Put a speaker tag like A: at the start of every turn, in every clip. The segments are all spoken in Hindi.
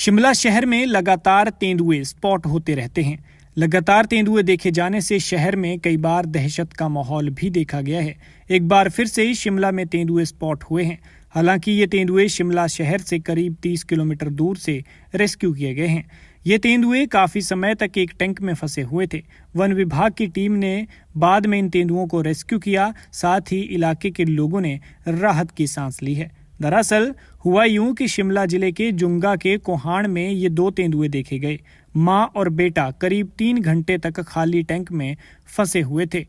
A: शिमला शहर में लगातार तेंदुए स्पॉट होते रहते हैं। लगातार तेंदुए देखे जाने से शहर में कई बार दहशत का माहौल भी देखा गया है। एक बार फिर से शिमला में तेंदुए स्पॉट हुए हैं। हालांकि ये तेंदुए शिमला शहर से करीब 30 किलोमीटर दूर से रेस्क्यू किए गए हैं। ये तेंदुए काफी समय तक एक टैंक में फंसे हुए थे। वन विभाग की टीम ने बाद में इन तेंदुओं को रेस्क्यू किया, साथ ही इलाके के लोगों ने राहत की सांस ली है। दरअसल हुआ यूं कि शिमला जिले के जुंगा के कोहाण में ये दो तेंदुए देखे गए। मां और बेटा करीब 3 घंटे तक खाली टैंक में फंसे हुए थे।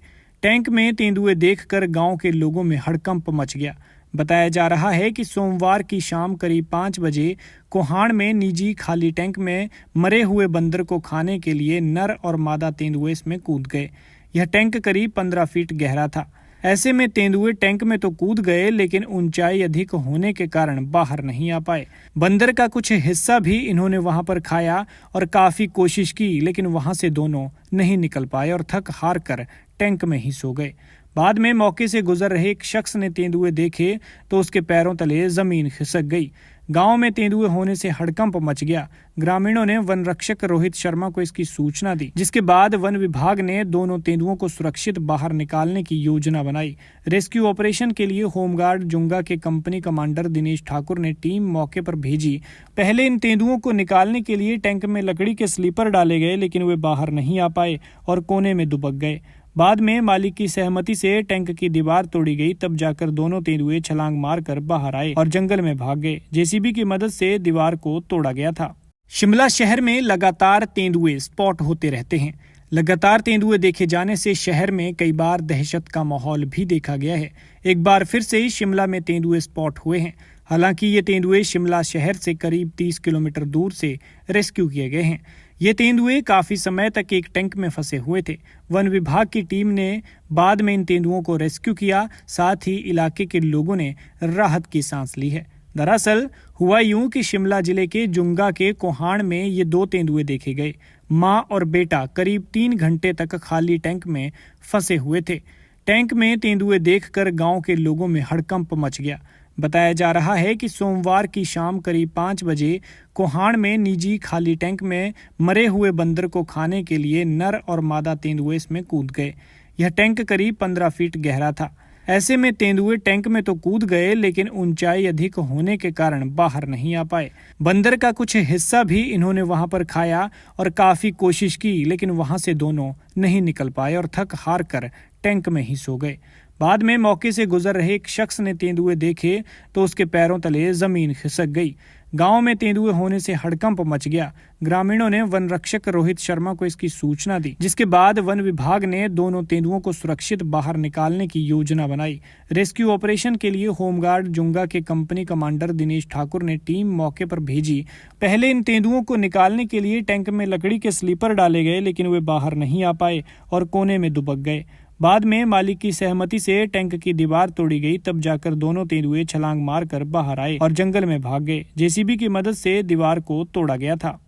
A: टैंक में तेंदुए देखकर गांव के लोगों में हड़कंप मच गया। बताया जा रहा है कि सोमवार की शाम करीब 5 बजे कोहाण में निजी खाली टैंक में मरे हुए बंदर को खाने के लिए नर और मादा तेंदुए इसमें कूद गए। यह टैंक करीब 15 फीट गहरा था। ऐसे में तेंदुए टैंक में तो कूद गए, लेकिन ऊंचाई अधिक होने के कारण बाहर नहीं आ पाए। बंदर का कुछ हिस्सा भी इन्होंने वहां पर खाया और काफी कोशिश की, लेकिन वहां से दोनों नहीं निकल पाए और थक हार कर टैंक में ही सो गए। बाद में मौके से गुजर रहे एक शख्स ने तेंदुए देखे तो उसके पैरों तले जमीन खिसक गई। गांव में तेंदुए होने से हड़कंप मच गया। ग्रामीणों ने वन रक्षक रोहित शर्मा को इसकी सूचना दी, जिसके बाद वन विभाग ने दोनों तेंदुओं को सुरक्षित बाहर निकालने की योजना बनाई। रेस्क्यू ऑपरेशन के लिए होमगार्ड जुंगा के कंपनी कमांडर दिनेश ठाकुर ने टीम मौके पर भेजी। पहले इन तेंदुओं को निकालने के लिए टैंक में लकड़ी के स्लीपर डाले गए, लेकिन वे बाहर नहीं आ पाए और कोने में दुबक गए। बाद में मालिक की सहमति से टैंक की दीवार तोड़ी गई, तब जाकर दोनों तेंदुए छलांग मारकर बाहर आए और जंगल में भाग गए। जेसीबी की मदद से दीवार को तोड़ा गया था। शिमला शहर में लगातार तेंदुए स्पॉट होते रहते हैं। लगातार तेंदुए देखे जाने से शहर में कई बार दहशत का माहौल भी देखा गया है। एक बार फिर से शिमला में तेंदुए स्पॉट हुए हैं। हालांकि ये तेंदुए शिमला शहर से करीब 30 किलोमीटर दूर से रेस्क्यू किए गए हैं। ये तेंदुए काफी समय तक एक टैंक में फंसे हुए थे। वन विभाग की टीम ने बाद में इन तेंदुओं को रेस्क्यू किया, साथ ही इलाके के लोगों ने राहत की सांस ली है। दरअसल हुआ यूं कि शिमला जिले के जुंगा के कोहाण में ये दो तेंदुए देखे गए। मां और बेटा करीब 3 घंटे तक खाली टैंक में फंसे हुए थे। टैंक में तेंदुए देखकर गांव के लोगों में हड़कंप मच गया। बताया जा रहा है कि सोमवार की शाम करीब 5 बजे कोहाण में निजी खाली टैंक में मरे हुए बंदर को खाने के लिए नर और मादा तेंदुए इसमें कूद गए। यह टैंक करीब 15 फीट गहरा था। ऐसे में तेंदुए टैंक में तो कूद गए, लेकिन ऊंचाई अधिक होने के कारण बाहर नहीं आ पाए। बंदर का कुछ हिस्सा भी इन्होंने वहां पर खाया और काफी कोशिश की, लेकिन वहां से दोनों नहीं निकल पाए और थक हार कर टैंक में ही सो गए। बाद में मौके से गुजर रहे एक शख्स ने तेंदुए देखे तो उसके पैरों तले जमीन खिसक गई। गांव में तेंदुए होने से हड़कंप मच गया। ग्रामीणों ने वन रक्षक रोहित शर्मा को इसकी सूचना दी, जिसके बाद वन विभाग ने दोनों तेंदुओं को सुरक्षित बाहर निकालने की योजना बनाई। रेस्क्यू ऑपरेशन के लिए होमगार्ड जुंगा के कंपनी कमांडर दिनेश ठाकुर ने टीम मौके पर भेजी। पहले इन तेंदुओं को निकालने के लिए टैंक में लकड़ी के स्लीपर डाले गए, लेकिन वे बाहर नहीं आ पाए और कोने में दुबक गए। बाद में मालिक की सहमति से टैंक की दीवार तोड़ी गई, तब जाकर दोनों तेंदुए छलांग मारकर बाहर आए और जंगल में भाग गए। जेसीबी की मदद से दीवार को तोड़ा गया था।